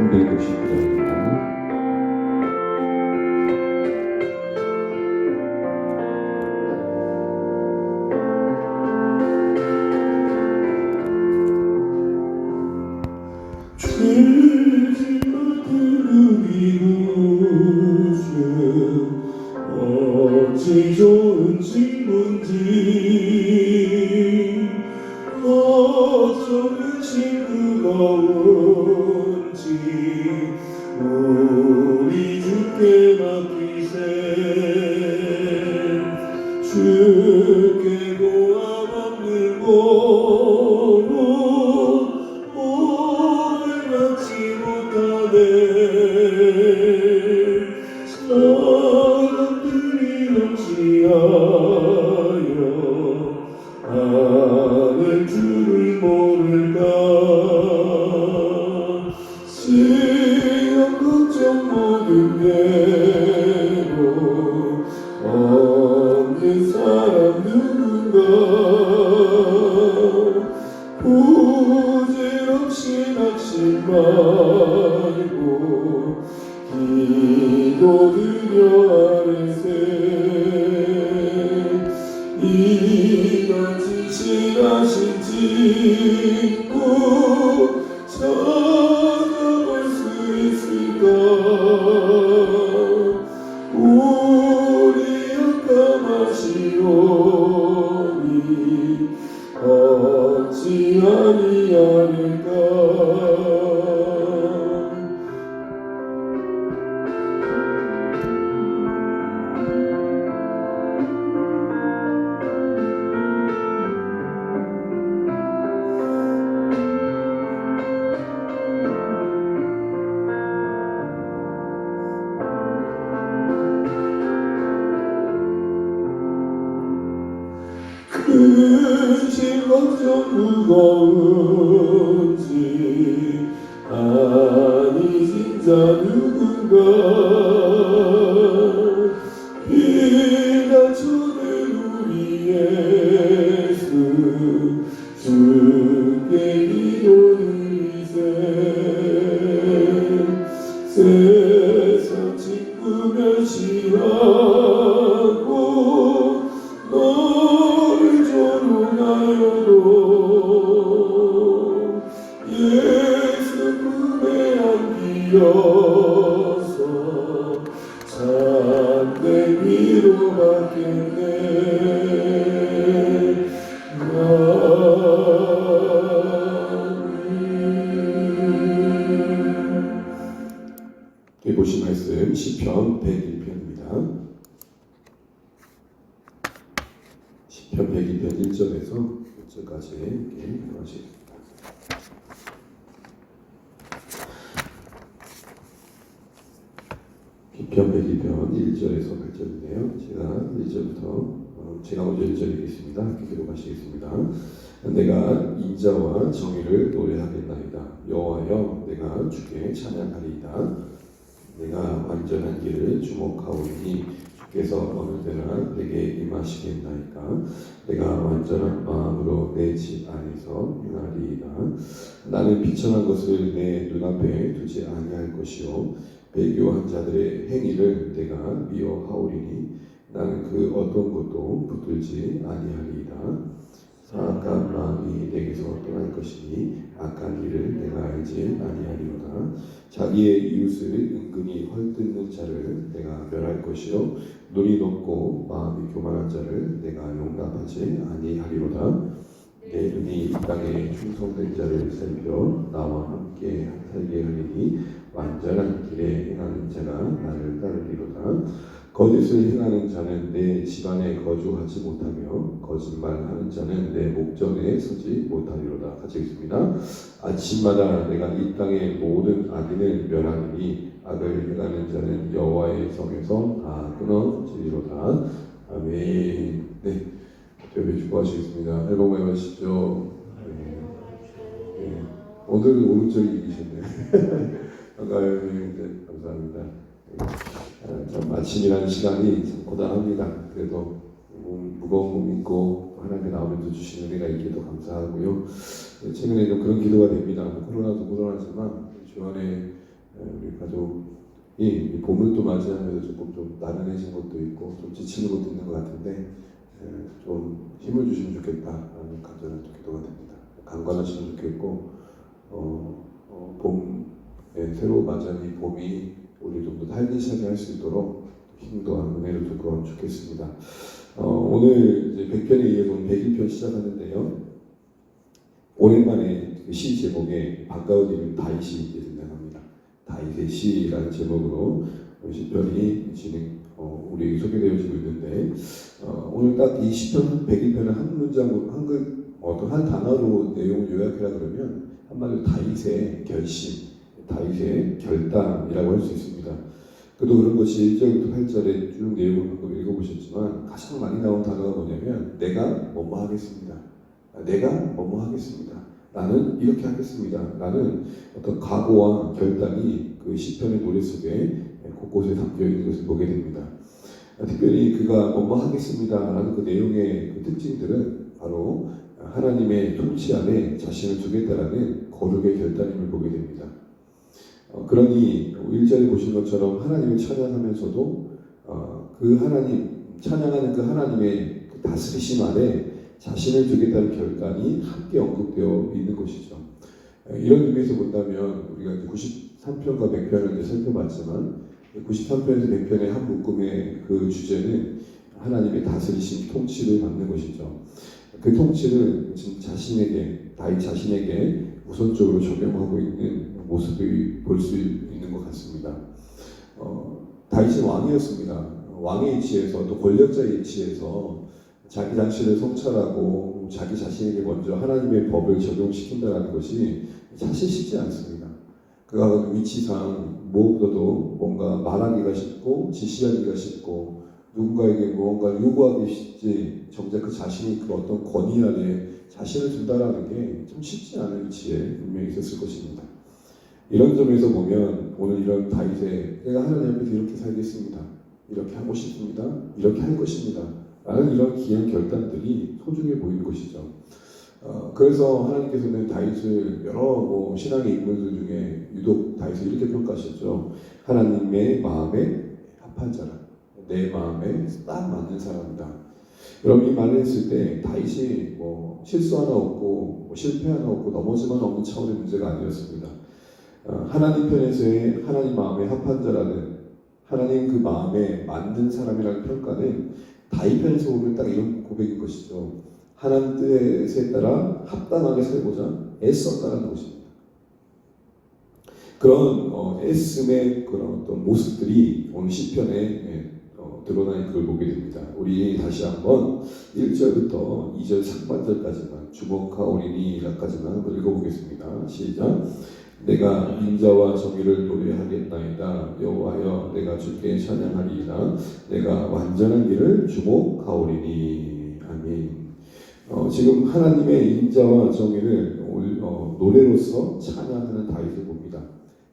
준비해 주시기 바랍니다. 어찌 좋은 친구인지 어쩌면 친구가 온지 우리 주께 맡기세. 주께 고함 없는 고로 오늘 받지 못하네. 사람들이 넘치하여 하늘 줄을 모를까. 시험 걱정 모든 대로 없는 사람 누군가. 부질없이 낙심 말고 기도드려 아뢰세. 이같이 지나신 친구 찾아볼 수 있을까. 우리 약함하시오니 어찌 아니하는가. 근심 걱정 무거운지 아니 진짜 누군가. 피다쳐는 우리 예수 주께 기도드리세. 세상 친구 멸시하고 너를 조롱하여도 예수 품에 안기어서 참된 위로받겠네. 여기 보신 말씀 시편 101편입니다. 시편 101편 1절에서 6절까지 읽어주시겠습니다. 시편 101편 1절에서 8절인데요. 제가 1절부터 제가 먼저 1절 읽겠습니다. 함께 기록하시겠습니다. 내가 인자와 정의를 노래하겠나이다. 여호와여, 내가 주께 찬양하리이다. 내가 완전한 길을 주목하오니 주께서 어느 때나 내게 임하시겠나이까. 내가 완전한 마음으로 내 집 안에서 행하리이다. 나는 비천한 것을 내 눈앞에 두지 아니할 것이요 배교한 자들의 행위를 내가 미워하오리니 나는 그 어떤 것도 붙들지 아니하리이다. 사악한 마음이 내게서 떠날 것이니 악한 일을 내가 알지 아니하리로다. 자기의 이웃을 은근히 헐뜯는 자를 내가 멸할 것이요 눈이 높고 마음이 교만한 자를 내가 용납하지 아니하리로다. 내 눈이 이 땅에 충성된 자를 살펴 나와 함께 살게 하리니 완전한 길에 행하는 자가 나를 따르리로다. 거짓을 행하는 자는 내 집안에 거주하지 못하며 거짓말하는 자는 내 목전에 서지 못하리로다. 같이 읽습니다. 아침마다 내가 이 땅의 모든 악인을 멸하리니 악을 행하는 자는 여호와의 성에서 다 끊어지리로다. 아멘. 네, 기도해 축복하시겠습니다. 앨범 많이 마시죠. 네. 오늘은 오른쪽이 이기셨네요. 반가워요. 네, 감사합니다. 참 아침이라는 시간이 참 고단합니다. 그래도 무거운 몸 입고 하나님의 나오면서 주시는 은혜가 있기도 감사하고요. 최근에 좀 그런 기도가 됩니다. 코로나도 코로나지만 주 안에 우리 가족이 이 봄을 또 맞이하면서 조금 좀 나른해진 것도 있고 좀 지치는 것도 있는 것 같은데 좀 힘을 주시면 좋겠다라는 간절한 기도가 됩니다. 강건하시면 좋겠고 봄에 새로 맞이한 이 봄이 우리 좀 더 활기차게 할 수 있도록 힘도 은혜를 주고 좋겠습니다. 오늘 이제 100편에 이어서 101편 시작하는데요. 오랜만에 그 시 제목에 반가운 이름 다윗이 등장합니다. 다윗의 시라는 제목으로 시편이 우리 소개되어지고 있는데 오늘 딱 이 시편 101편을 한 문장으로 한 단어로 내용을 요약하라 그러면 한마디로 다윗의 결심, 다윗의 결단이라고 할 수 있습니다. 그도 그런 것이 1절부터 8절에 쭉 내용을 방금 읽어보셨지만 가장 많이 나온 단어가 뭐냐면 내가 뭐뭐 하겠습니다. 내가 뭐뭐 하겠습니다. 나는 이렇게 하겠습니다. 나는 어떤 각오와 결단이 그 시편의 노래 속에 곳곳에 담겨 있는 것을 보게 됩니다. 특별히 그가 뭐뭐 하겠습니다라는 그 내용의 그 특징들은 바로 하나님의 통치 안에 자신을 두겠다라는 거룩의 결단임을 보게 됩니다. 그러니 1절에 보신 것처럼 하나님을 찬양하면서도 그 하나님 찬양하는 그 하나님의 그 다스리심 아래 자신을 두겠다는 결단이 함께 언급되어 있는 것이죠. 이런 의미에서 본다면 우리가 93편과 100편을 살펴봤지만 93편에서 100편의 한 묶음의 그 주제는 하나님의 다스리심, 통치를 받는 것이죠. 그 통치를 지금 다윗 자신에게 우선적으로 적용하고 있는 모습을 볼 수 있는 것 같습니다. 다윗은 왕이었습니다. 왕의 위치에서 또 권력자의 위치에서 자기 자신을 성찰하고 자기 자신에게 먼저 하나님의 법을 적용시킨다는 것이 사실 쉽지 않습니다. 그가 가진 위치상 무엇보다도 뭔가 말하기가 쉽고 지시하기가 쉽고 누군가에게 무언가를 요구하기 쉽지 정작 그 자신이 그 어떤 권위 아래 자신을 둔다라는 게 좀 쉽지 않은 위치에 분명히 있었을 것입니다. 이런 점에서 보면 오늘 이런 다윗의 내가 하나님 앞에서 이렇게 살겠습니다. 이렇게 하고 싶습니다. 이렇게 할 것입니다. 라는 이런 귀한 결단들이 소중해 보이는 것이죠. 그래서 하나님께서는 다윗을 여러 신앙의 인물들 중에 유독 다윗을 이렇게 평가하셨죠. 하나님의 마음에 합한 자라. 내 마음에 딱 맞는 사람이다. 여러분 이 말을 했을 때 다윗이 실수 하나 없고 실패 하나 없고 넘어지만 없는 차원의 문제가 아니었습니다. 하나님 편에서의 하나님 마음에 합한 자라는 하나님 그 마음에 맞는 사람이라는 평가는 다윗 편에서 보면 딱 이런 고백인 것이죠. 하나님 뜻에 따라 합당하게 살고자 애썼다는 것입니다. 그런 애씀의 그런 어떤 모습들이 오늘 시편에 드러나 그걸 보게 됩니다. 우리 다시 한번 1절부터 2절 상반절까지만 주목하오리니라까지만 한번 읽어보겠습니다. 시작. 내가 인자와 정의를 노래하겠나이다. 여호와여 내가 주께 찬양하리이다. 내가 완전한 길을 주목하오리니. 아멘. 지금 하나님의 인자와 정의를 노래로서 찬양하는 다윗을 봅니다.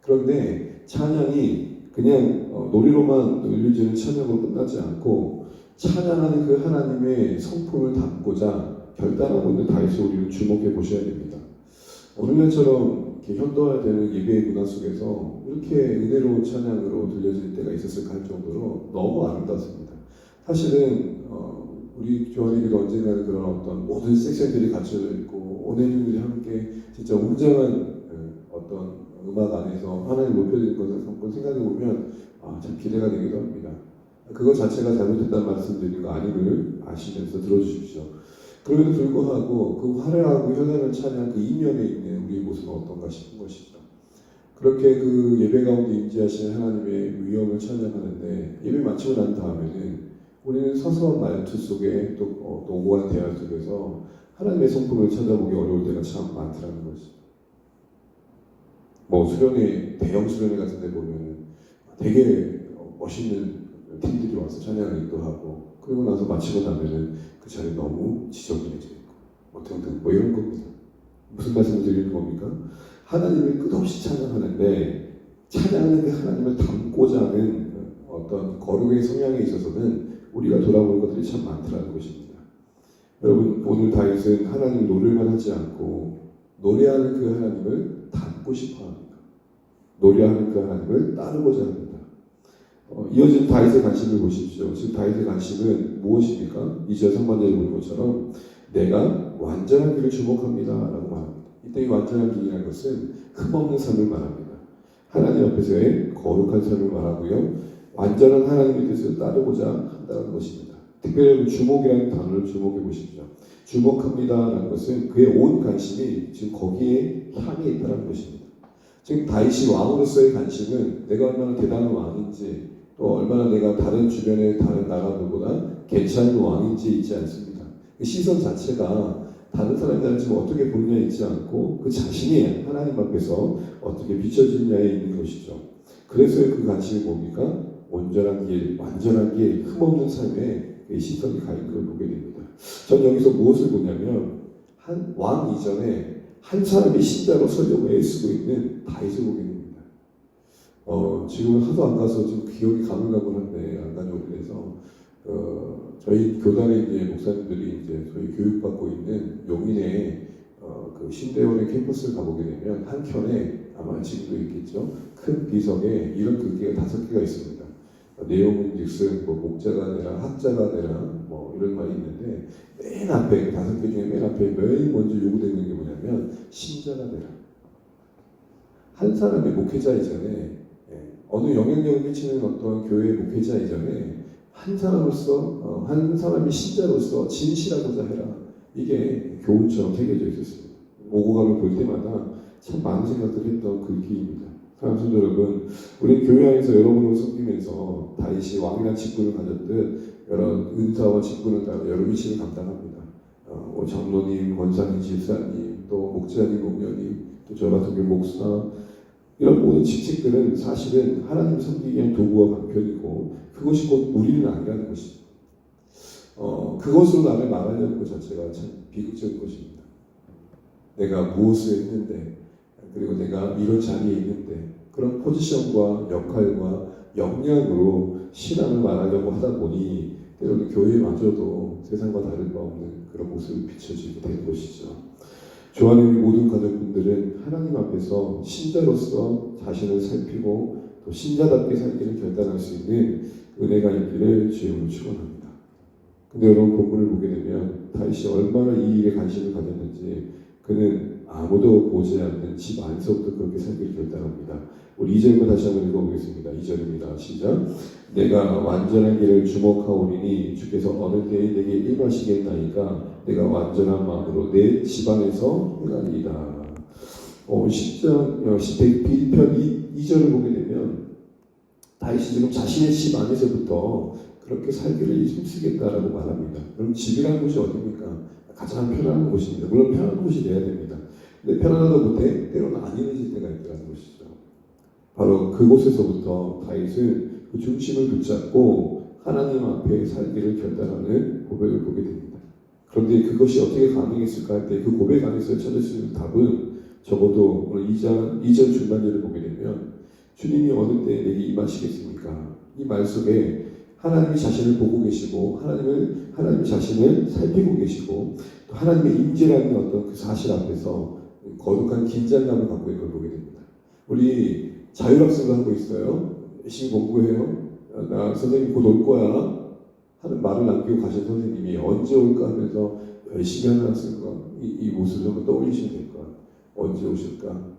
그런데 찬양이 그냥 노래로만 들려지는 찬양으로 끝나지 않고 찬양하는 그 하나님의 성품을 담고자 결단하고 있는 다윗을 우리는 주목해 보셔야 됩니다. 오늘날처럼 이렇게 현대화되는 예배의 문화 속에서 이렇게 은혜로운 찬양으로 들려질 때가 있었을까 할 정도로 너무 아름답습니다. 사실은 우리 교회에도 언젠가는 그런 어떤 모든 섹션들이 갖춰져 있고 온해중들이 함께 진짜 웅장한 어떤 음악 안에서 하나님 높여드릴 것을 한번 생각해보면 참 기대가 되기도 합니다. 그것 자체가 잘못됐다는 말씀드리는 거 아님을 아시면서 들어주십시오. 그럼에도 불구하고 그 화려하고 현란한 찬양 그 이면에 있는 우리의 모습은 어떤가 싶은 것이죠. 그렇게 그 예배 가운데 임재하시는 하나님의 위엄을 찬양하는데 예배 마치고 난 다음에는 우리는 서서한 말투 속에 또 오고한 대화 속에서 하나님의 성품을 찾아보기 어려울 때가 참 많더라는 것이죠. 대형 수련회 같은 데 보면 되게 멋있는 팀들이 와서 찬양을 인도하고 그리고 나서 마치고 나면은 그 자리에 너무 지저분해져 있고 등등 이런 겁니다. 무슨 말씀을 드리는 겁니까? 하나님을 끝없이 찬양하는데 찬양하는 그 하나님을 담고자 하는 어떤 거룩의 성향에 있어서는 우리가 돌아보는 것들이 참 많더라는 것입니다. 여러분 오늘 다윗은 하나님 노래만 하지 않고 노래하는 그 하나님을 담고 싶어 합니다. 노래하는 그 하나님을 따르고자 합니다. 이어진 다윗의 관심을 보십시오. 지금 다윗의 관심은 무엇입니까? 2절 상반절에 보는 것처럼 내가 완전한 길을 주목합니다 라고 말합니다. 이때 이 완전한 길이라는 것은 흠없는 삶을 말합니다. 하나님 앞에서의 거룩한 삶을 말하고요. 완전한 하나님의 뜻을 따르고자 한다는 것입니다. 특별히 주목이라는 단어를 주목해 보십시오. 주목합니다라는 것은 그의 온 관심이 지금 거기에 향해 있다는 것입니다. 지금 다윗이 왕으로서의 관심은 내가 얼마나 대단한 왕인지 또 얼마나 내가 다른 주변의 다른 나라들보다 괜찮은 왕인지 있지 않습니다. 그 시선 자체가 다른 사람들은 지금 어떻게 보느냐 있지 않고 그 자신이 하나님 앞에서 어떻게 비춰지느냐에 있는 것이죠. 그래서 그 관심이 뭡니까? 온전한 길, 완전한 길, 흠없는 삶에 그 시선이 가 있는 걸 보게 됩니다. 전 여기서 무엇을 보냐면 한 왕 이전에 한 사람이 신자로 서려고 애쓰고 있는 다윗을 보게 됩니다. 지금은 하도 안 가서 지금 기억이 가물가물한데 안 간지 오래돼서 저희 교단의 이제 목사님들이 이제 저희 교육받고 있는 용인의 그 신대원의 캠퍼스를 가보게 되면 한켠에 아마 지금도 있겠죠. 큰 비석에 이런 글귀가 5개가 있습니다. 내용은 즉슨 뭐 목자가 되라, 학자가 되라, 뭐 이런 말이 있는데 맨 앞에 그 5개 중에 맨 앞에 매일 먼저 요구되는 게 뭐냐면 신자가 되라. 한 사람의 목회자 이전에 어느 영향력을 미치는 어떤 교회의 목회자 이전에 한 사람으로서 한 사람이 신자로서 진실하고자 해라. 이게 교훈처럼 새겨져 있었습니다. 오고감을 볼 때마다 참 많은 생각들을 했던 글귀입니다. 사랑하는 성도 여러분, 우리 교회 안에서 여러분을 섬기면서 다윗이 왕이란 직분을 가졌듯 여러 은사와 직분을 따라 여러 미션을 감당합니다. 장로님, 권사님, 집사님, 또 목자님, 목녀님, 또 저 같은 경우 목사 이런 모든 직책들은 사실은 하나님을 섬기기 위한 도구와 방편이고 그것이 곧 우리는 아니라는 것이죠. 그것으로 나를 말하려는 것 자체가 참 비극적인 것입니다. 내가 무엇을 했는데 그리고 내가 이런 자리에 있는데 그런 포지션과 역할과 역량으로 신앙을 말하려고 하다 보니 때로는 교회마저도 세상과 다를 바 없는 그런 모습을 비춰지게 되는 것이죠. 좋아하는 우리 모든 가족분들은 하나님 앞에서 신자로서 자신을 살피고 또 신자답게 살기를 결단할 수 있는 은혜가 있기를 주님으로 축원합니다. 근데 여러분 본문을 보게 되면 다윗이 얼마나 이 일에 관심을 가졌는지 그는 아무도 보지 않는 집 안에서부터 그렇게 살기를 결단합니다. 우리 2절만 다시 한번 읽어보겠습니다. 2절입니다. 시작. 내가 완전한 길을 주목하오리니 주께서 어느 때에 내게 임하시겠나이까 내가 완전한 마음으로 내 집안에서 행하리이다. 10편 2절을 보게 되면 다윗이 지금 자신의 집 안에서부터 그렇게 살기를 힘쓰겠다라고 말합니다. 그럼 집이라는 곳이 어디입니까? 가장 편안한 곳입니다. 물론 편안한 곳이 돼야 됩니다. 근데 편안하다 못해 때로는 아니해질 때가 있다는 것이죠. 바로 그곳에서부터 다윗은 그 중심을 붙잡고 하나님 앞에 살기를 결단하는 고백을 보게 됩니다. 그런데 그것이 어떻게 가능했을까 할 때 그 고백 안에서 찾을 수 있는 답은 적어도 오늘 2절 중반절을 보게 되면 주님이 어느 때 내게 임하시겠습니까? 이 말 속에 하나님이 자신을 보고 계시고 하나님 자신을 살피고 계시고 또 하나님의 임재라는 어떤 그 사실 앞에서 거룩한 긴장감을 갖고 있는 걸 보게 됩니다. 우리 자율학습을 하고 있어요. 열심히 공부해요. 나 선생님 곧 올 거야 하는 말을 남기고 가신 선생님이 언제 올까 하면서 열심히 하는 학생과 이 모습을 한번 떠올리시면 될 거야. 언제 오실까?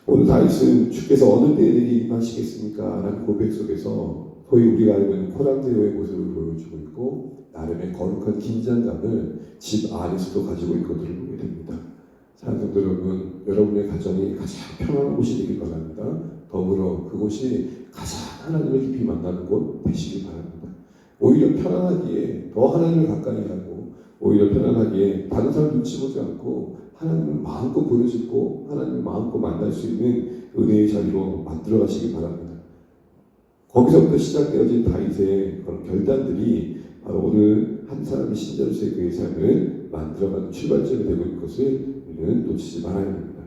오늘 다윗은 주께서 어느 때에 내게 임하시겠습니까? 라는 고백 속에서 소위 우리가 알고 있는 코람데오의 모습을 보여주고 있고 나름의 거룩한 긴장감을 집 안에서도 가지고 있는 것들을 보게 됩니다. 사랑하는 성도 여러분, 여러분의 가정이 가장 편안한 곳이 되길 바랍니다. 더불어 그곳이 가장 하나님을 깊이 만나는 곳 되시길 바랍니다. 오히려 편안하기에 더 하나님을 가까이 하고 오히려 편안하기에 다른 사람 눈치 보지 않고 하나님을 마음껏 부르짖고 하나님을 마음껏 만날 수 있는 은혜의 자리로 만들어 가시기 바랍니다. 거기서부터 시작되어진 다윗의 그런 결단들이 바로 오늘 한 사람의 신자로서의 그의 삶을 만들어가는 출발점이 되고 있는 것을 우리는 놓치지 말아야 합니다.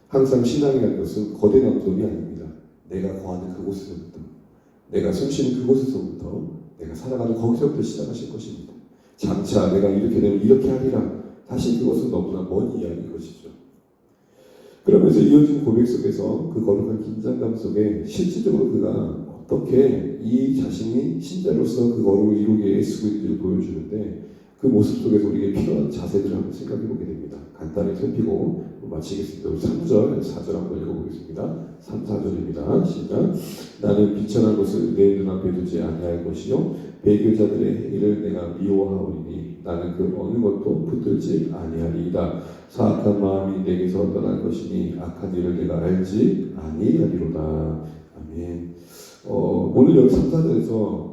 항상 신앙이라는 것은 거대 남동이 아닙니다. 내가 거하는 그곳에서부터, 내가 숨쉬는 그곳에서부터, 내가 살아가는 거기서부터 시작하실 것입니다. 장차 내가 이렇게 되면 이렇게 하리라. 사실 그것은 너무나 먼 이야기인 것이죠. 그러면서 이어진 고백 속에서 그 거룩한 긴장감 속에 실질적으로 그가 어떻게 이 자신이 신자로서 그 거룩을 이루기에 애쓰고 있는지를 보여주는데 그 모습 속에서 우리에게 필요한 자세들을 한번 생각해 보게 됩니다. 간단히 살피고 마치겠습니다. 우리 3절, 4절 한번 읽어보겠습니다. 3, 4절입니다. 시작. 나는 비천한 것을 내 눈앞에 두지 아니할 것이요 배교자들의 행위를 내가 미워하오리니 나는 그 어느 것도 붙들지 아니하리이다. 사악한 마음이 내게서 떠날 것이니 악한 일을 내가 알지 아니하리로다. 아멘. 오늘 여기 3, 4절에서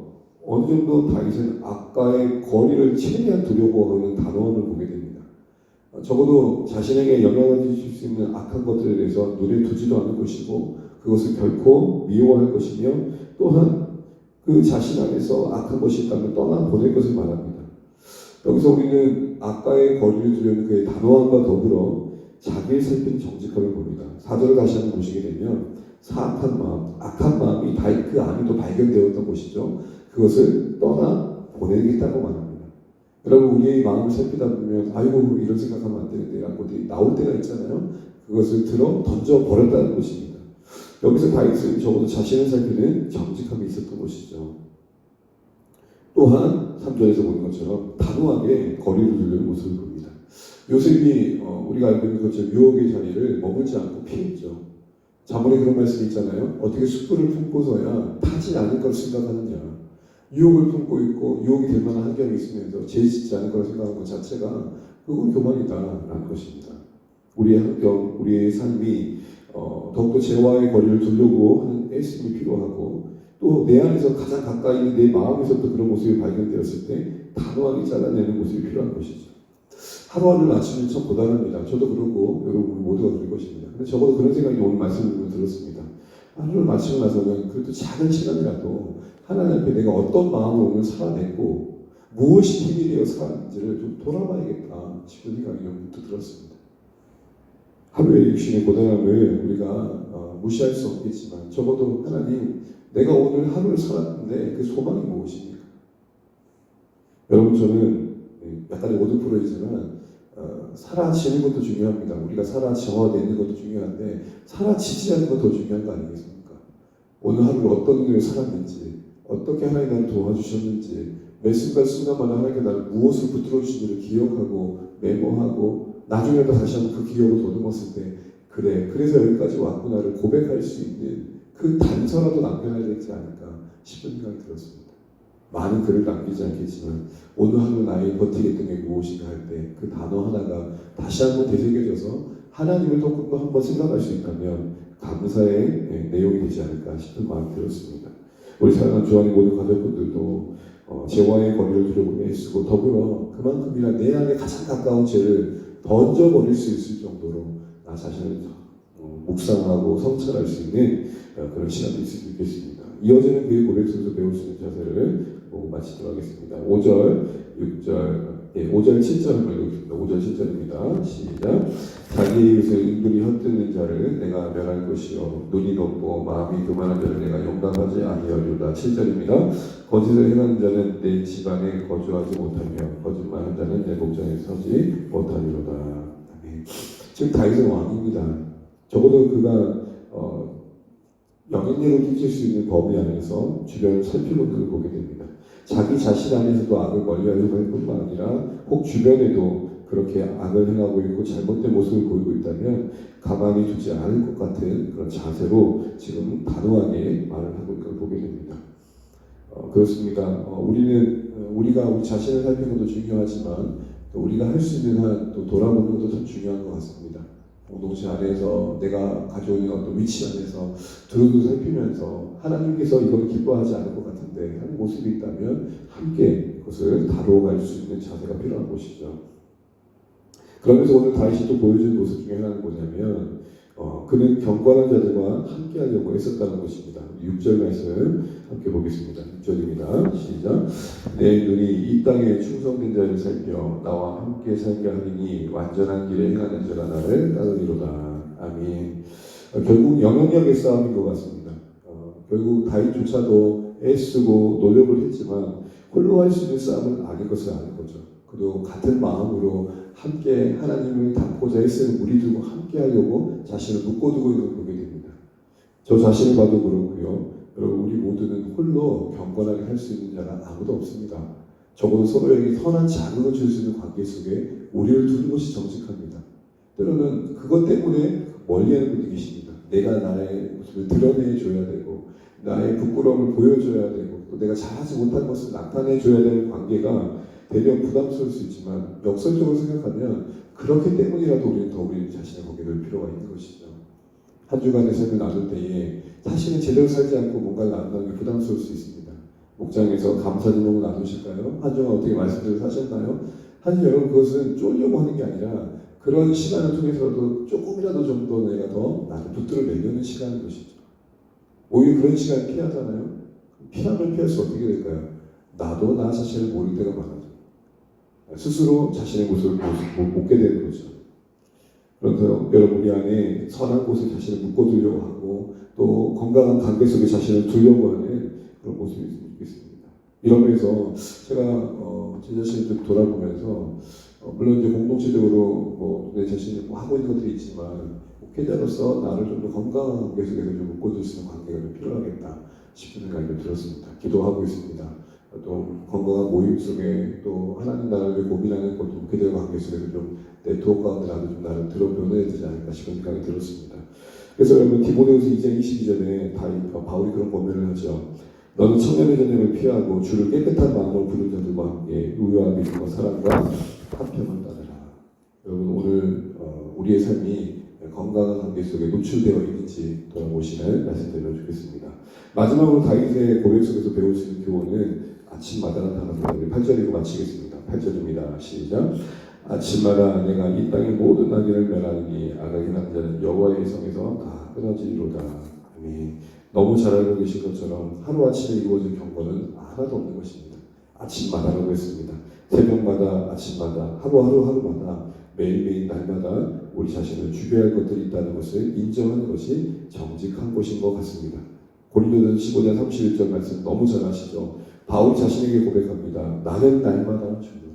어느 정도 다윗은 악과의 거리를 최대한 두려고 하는 단어를 보게 됩니다. 적어도 자신에게 영향을 주실 수 있는 악한 것들에 대해서 눈에 두지도 않을 것이고 그것을 결코 미워할 것이며 또한 그 자신 안에서 악한 것이 있다면 떠나보낼 것을 말합니다. 여기서 우리는 악과의 거리를 두려는 그의 단호함과 더불어 자기의 살피는 정직함을 봅니다. 4절을 다시 한번 보시게 되면 사악한 마음, 악한 마음이 다윗 그 안에도 발견되었던 것이죠. 그것을 떠나보내겠다고 말합니다. 여러분 우리의 마음을 살피다 보면 아이고 이런 생각하면 안 되는데 라고 나올 때가 있잖아요. 그것을 들어 던져버렸다는 것입니다. 여기서 다윗은 적어도 자신을 살피는 정직함이 있었던 것이죠. 또한 3절에서 보는 것처럼 단호하게 거리를 두려는 모습을 봅니다. 요셉이 우리가 알고 있는 것처럼 유혹의 자리를 머물지 않고 피했죠. 자문에 그런 말씀이 있잖아요. 어떻게 숯불을 품고서야 타지 않을 걸 생각하느냐. 유혹을 품고 있고 유혹이 될 만한 환경이 있으면서 죄짓지 않을 거라 생각하는 것 자체가 그건 교만이다라는 것입니다. 우리의 환경, 우리의 삶이 더욱더 죄와의 거리를 두려고 하는 애씀이 필요하고 또 내 안에서 가장 가까이 있는 내 마음에서부터 그런 모습이 발견되었을 때 단호하게 잘라내는 모습이 필요한 것이죠. 하루하루를 맞추면 참 고단합니다. 저도 그러고 여러분 모두가 그럴 것입니다. 근데 적어도 그런 생각이 오늘 말씀을 보면 들었습니다. 하루를 마치고 나서는 그래도 작은 시간이라도 하나님 앞에 내가 어떤 마음으로 오늘 살아냈고 무엇이 힘이 되어 살았는지를 좀 돌아봐야겠다 싶은 생각이 좀 들었습니다. 하루의 육신의 고단함을 우리가 무시할 수 없겠지만 적어도 하나님 내가 오늘 하루를 살았는데 그 소망이 무엇입니까? 여러분 저는 약간의 오드 프로이지만 살아지는 것도 중요합니다. 우리가 살아정화되는 것도 중요한데 살아지지 않는 것 더 중요한 거 아니겠습니까? 오늘 하루를 어떤 의미로 살았는지 어떻게 하나님 나를 도와주셨는지 매 순간마다 하나님께 나를 무엇을 붙들어 주신지를 기억하고 메모하고 나중에도 다시 한번 그 기억을 더듬었을 때 그래 그래서 여기까지 왔구나를 고백할 수 있는 그 단서라도 남겨놔야 되지 않을까 싶은 생각이 들었습니다. 많은 글을 남기지 않겠지만 오늘 하루 나의 버티겠던 게 무엇인가 할 때 그 단어 하나가 다시 한번 되새겨져서 하나님을 조금 더 한번 생각할 수 있다면 감사의 내용이 되지 않을까 싶은 마음이 들었습니다. 우리 사랑하는 주안의 모든 가족분들도 죄와의 거리를 두려고 애쓰고 더불어 그만큼이나 내 안에 가장 가까운 죄를 던져버릴 수 있을 정도로 나 자신을 묵상하고 성찰할 수 있는 그런 시간이 있으면 좋겠습니다. 이어지는 그의 고백 속에서 배울 수 있는 자세를 보고 마치도록 하겠습니다. 5절, 6절, 5절, 7절 한번 읽겠습니다. 5절, 7절입니다. 시작. 자기의 이웃을 은근히 헛되는 자를 내가 멸할 것이요 눈이 높고 마음이 교만한 자를 내가 용납하지 아니하리로다. 7절입니다. 거짓을 행하는 자는 내 집안에 거주하지 못하며 거짓말하는 자는 내 목전에 서지 못하리로다. 아멘. 지금 다윗은 왕입니다. 적어도 그가 영향력을 끼칠 수 있는 범위 안에서 주변을 살피고 있는 걸 보게 됩니다. 자기 자신 안에서도 악을 멀리하려고 할 뿐만 아니라 혹 주변에도 그렇게 악을 행하고 있고 잘못된 모습을 보이고 있다면 가만히 두지 않을 것 같은 그런 자세로 지금 단호하게 말을 하고 있는 걸 보게 됩니다. 그렇습니다. 우리가 우리 자신을 살피는 것도 중요하지만 또 우리가 할 수 있는 한 또 돌아보는 것도 참 중요한 것 같습니다. 공동체 안에서 내가 가져오는 어떤 위치 안에서 두루두루 살피면서 하나님께서 이걸 기뻐하지 않을 것 같은데 하는 모습이 있다면 함께 그것을 다뤄갈 수 있는 자세가 필요한 것이죠. 그러면서 오늘 다윗이 또 보여준 모습 중에 하나는 뭐냐면 그는 경건한 자들과 함께 하려고 했었다는 것입니다. 6절 말씀 함께 보겠습니다. 6절입니다. 시작. 내 눈이 이 땅에 충성된 자를 살펴 나와 함께 살게 하리니 완전한 길에 행하는 자가 나를 따르리로다. 아멘. 결국 영향력의 싸움인 것 같습니다. 결국 다윗조차도 애쓰고 노력을 했지만 홀로 할 수 있는 싸움은 아닌 것을 아는 거죠. 그리고 같은 마음으로 함께 하나님을 닮고자 했으면 우리들과 함께 하려고 자신을 묶어두고 있는 걸 보게 됩니다. 저 자신을 봐도 그렇고요. 여러분 우리 모두는 홀로 경건하게 할 수 있는 자가 아무도 없습니다. 적어도 서로에게 선한 자극을 줄 수 있는 관계 속에 우리를 두는 것이 정직합니다. 때로는 그것 때문에 멀리하는 분이 계십니다. 내가 나의 모습을 드러내줘야 되고 나의 부끄러움을 보여줘야 되고 또 내가 잘하지 못한 것을 나타내줘야 되는 관계가 대면 부담스러울 수 있지만 역설적으로 생각하면 그렇기 때문이라도 우리는 더 우리 자신의 거기에 넣을 필요가 있는 것이죠. 한 주간의 삶을 나눌 때에 사실은 제대로 살지 않고 뭔가를 나눈다는 게 부담스러울 수 있습니다. 목장에서 감사 제목을 나누실까요? 한 주간 어떻게 말씀대로 사셨나요? 사실 여러분 그것은 쫄려고 하는 게 아니라 그런 시간을 통해서도 조금이라도 좀 더 내가 더 나를 붙들어 내려는 시간인 것이죠. 오히려 그런 시간을 피하잖아요. 피하면 피할수 어떻게 될까요? 나도 나 자신을 모를 때가 많아져. 스스로 자신의 모습을 못 되는 거죠. 그래서 여러분 우리 안에 선한 곳에 자신을 묶어두려고 하고 또 건강한 관계 속에 자신을 두려고 하는 그런 모습이 있으면 좋겠습니다. 이런 면에서 제가 제 자신을 좀 돌아보면서 물론 이제 공동체적으로 내 자신이 하고 있는 것들이 있지만 목회자로서 나를 좀 더 건강한 관계 속에서 좀 묶어둘 수 있는 관계가 좀 필요하겠다 싶은 생각이 좀 들었습니다. 기도하고 있습니다. 또 건강한 모임 속에 또 하나님 나라를 고민하는 것 목회자의 관계 속에서 좀 네트워크 가운데 나도 좀 나를 들어보내야 되지 않을까 싶은 생각이 들었습니다. 그래서 여러분 디모데후서 2장 22절에 바울이 그런 권면을 하죠. 너는 청년의 전쟁을 피하고 주를 깨끗한 마음으로 부른 자들과 함께 의와 믿음과 사랑과 화평을 따르라. 여러분 오늘 우리의 삶이 건강한 관계 속에 노출되어 있는지 돌아보시는 말씀드리면 좋겠습니다. 마지막으로 다윗의 고백 속에서 배울 수 있는 교훈은 아침마다는 단어입니다. 8절이고 마치겠습니다. 8절입니다. 시작. 아침마다 내가 이 땅의 모든 나귀를 멸하느니 악하게 난 자는 여호와의 성에서 다 끊어지리로다. 아멘. 너무 잘 알고 계신 것처럼 하루아침에 이루어질 경고는 하나도 없는 것입니다. 아침마다라고 했습니다. 새벽마다 아침마다 하루마다 매일매일 날마다 우리 자신을 죽여야 할 것들이 있다는 것을 인정하는 것이 정직한 것인 것 같습니다. 고린도전서 15장 31절 말씀 너무 잘 아시죠? 바울 자신에게 고백합니다. 나는 날마다 죽는다.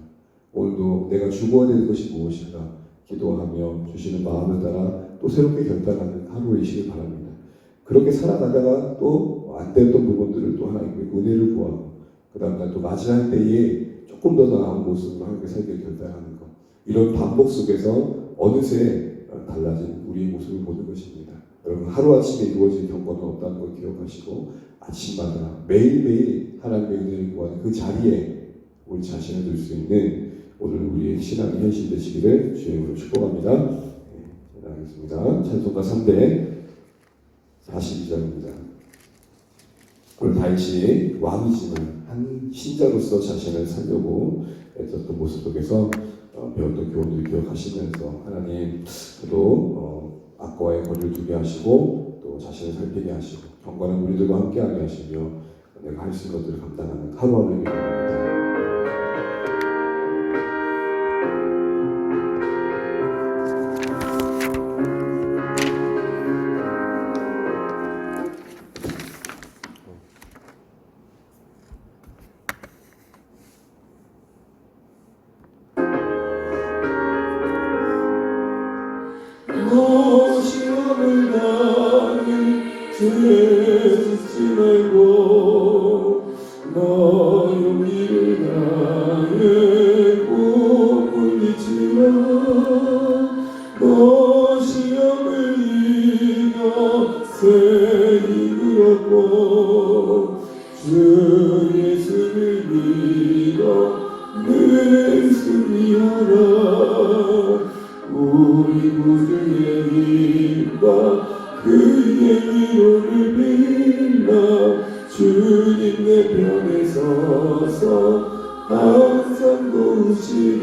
오늘도 내가 죽어야 될 것이 무엇인가 기도하며 주시는 마음을 따라 또 새롭게 결단하는 하루이시길 바랍니다. 그렇게 살아가다가 또 안 됐던 부분들을 또 하나님의 은혜를 구하고 그 다음날 또 맞이할 때에 조금 더 나은 모습으로 하나님께 살기를 결단하는 것, 이런 반복 속에서 어느새 달라진 우리의 모습을 보는 것입니다. 여러분 하루아침에 이루어진 경고는 없다는 걸 기억하시고 아침마다 매일매일 하나님의 은혜를 구하는 그 자리에 우리 자신을 둘 수 있는 오늘 우리의 신앙이 현실 되시기를 주의 이름으로 축복합니다. 네, 하겠습니다. 찬송가 342장입니다. 오늘 다윗이 왕이지만 한 신자로서 자신을 살려고 애썼던 모습 속에서 배웠던 교훈들을 기억하시면서 하나님 저도 악과의 거리를 두게 하시고 또 자신을 살피게 하시고 경건한 우리들과 함께하게 하시며 내가 할 수 있는 것들을 감당하는 하루하루를 기도합니다. 너 시험을 당해 죄짓지 말고 너 용기를 다해 꼭 물리치라. 너 시험을 이겨 새 힘을 얻고 주 예수를 믿어 늘 승리하라. 우리 구주의 힘과 그의 위로를 빌라. 주님 내 편에 서서 항상 도우시니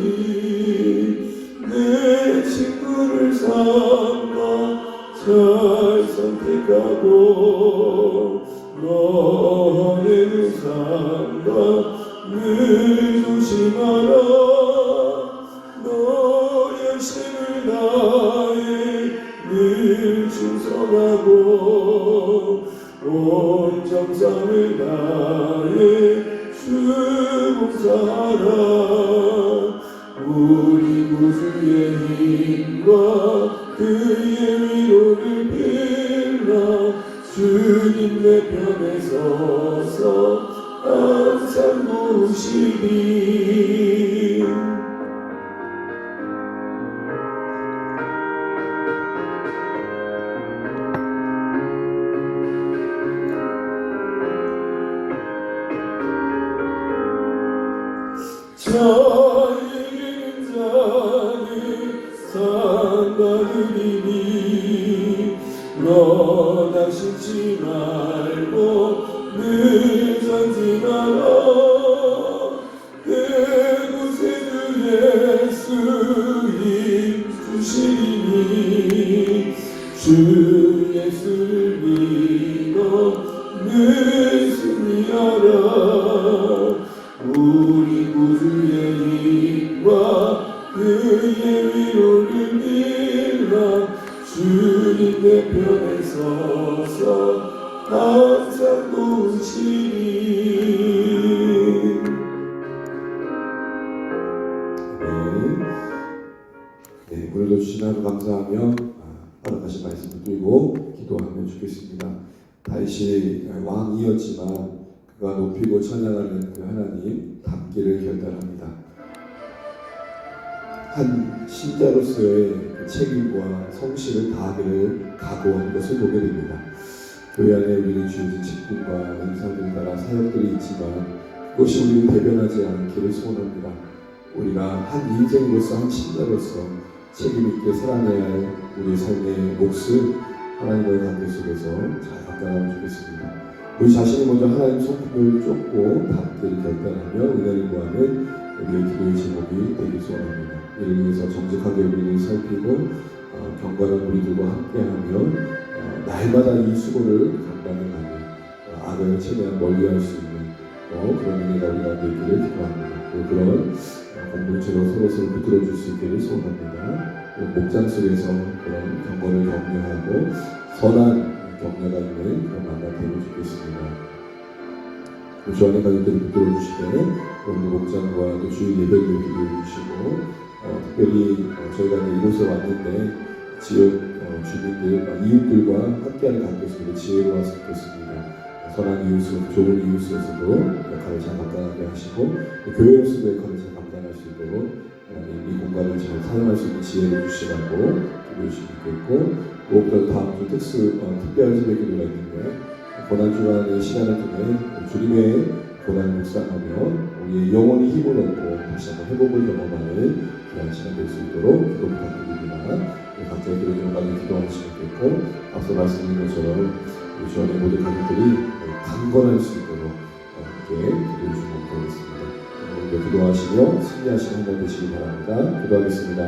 내 친구를 삼아 잘 선택하고 너의 삶과 늘 조심하라. 너 열심을 다해 늘 충성하고 온 정성을 다해 주 봉사하라. 우리 구주의 힘과 그의 위로를 빌라 주님 내 편에 서서 항상 도우시리. 자에게는 자는 상받으리니 너나 심지 말고 늦어지 마라. 그곳에도 예수 힘주시니 주 예수를 믿어 늘 승리하라. 우리 구주의 힘과 그의 위로를 빌라 주님 내 편에 서서 항상 도우시리. 네, 오늘도 주신 하루 감사하며 받아가신 말씀을 들고 기도하면 좋겠습니다. 다윗이 왕이었지만 그가 높이고 찬양하는 그 하나님 닮기를 결단합니다. 한 신자로서의 그 책임과 성실을 다하기를 각오한 것을 보게 됩니다. 교회 안에 우리는 주어진 직분과 은사들에 따라 사역들이 있지만 그것이 우리를 대변하지 않기를 소원합니다. 우리가 한 인생으로서 한 신자로서 책임있게 살아내야 할 우리 삶의 몫을 하나님과의 관계 속에서 잘 감당하면 좋겠습니다. 우리 자신이 먼저 하나님 성품을 쫓고 닮기를 결단하며 은혜를 구하는 우리의 기도의 제목이 되길 소원합니다. 이를 위해서 정직하게 우리를 살피고 경건한 우리들과 함께하며 날마다 이 수고를 감당해가는 악을 최대한 멀리할 수 있는 그런 은혜가 우리 가운데 있기를 기도합니다. 그런 공동체로 서로서로 붙들어줄 수 있기를 소원합니다. 목장 속에서 그런 경건을 격려하고 선한 격려가 있는 그런 만남 되면 좋겠습니다. 주 안에 가족들을 붙들어주시되 오늘 목장과 또 주일 예배를 기도해 주시고 특별히 저희가 이곳에 왔는데 지역 주민들, 이웃들과 함께하는 관계 속에 지혜로 왔으면 좋겠습니다. 선한 이웃으로, 좋은 이웃으로서도 역할을 잘 감당하게 하시고 교회로서도 역할을 잘 감당할 수 있도록 이 공간을 잘 사용할 수 있는 지혜를 주시라고 기도해 주시면 좋겠고 무엇보다도 다음 주 특별 예배 기도가 있는데 고난주간의 시간을 통해 주님의 고난을 묵상하며 우리의 영혼이 힘을 얻고 다시 한번 회복을 경험하는 귀한 시간 될 수 있도록 기도 부탁드립니다. 각자의 기도 제목까지 기도하시면 좋겠고 앞서 말씀드린 것처럼 우리 주 안의 모든 가족들이 강건할 수 있도록 함께 기도해 주시면 감사하겠습니다. 오늘도 기도하시며 승리하시는 한 번 되시기 바랍니다. 기도하겠습니다.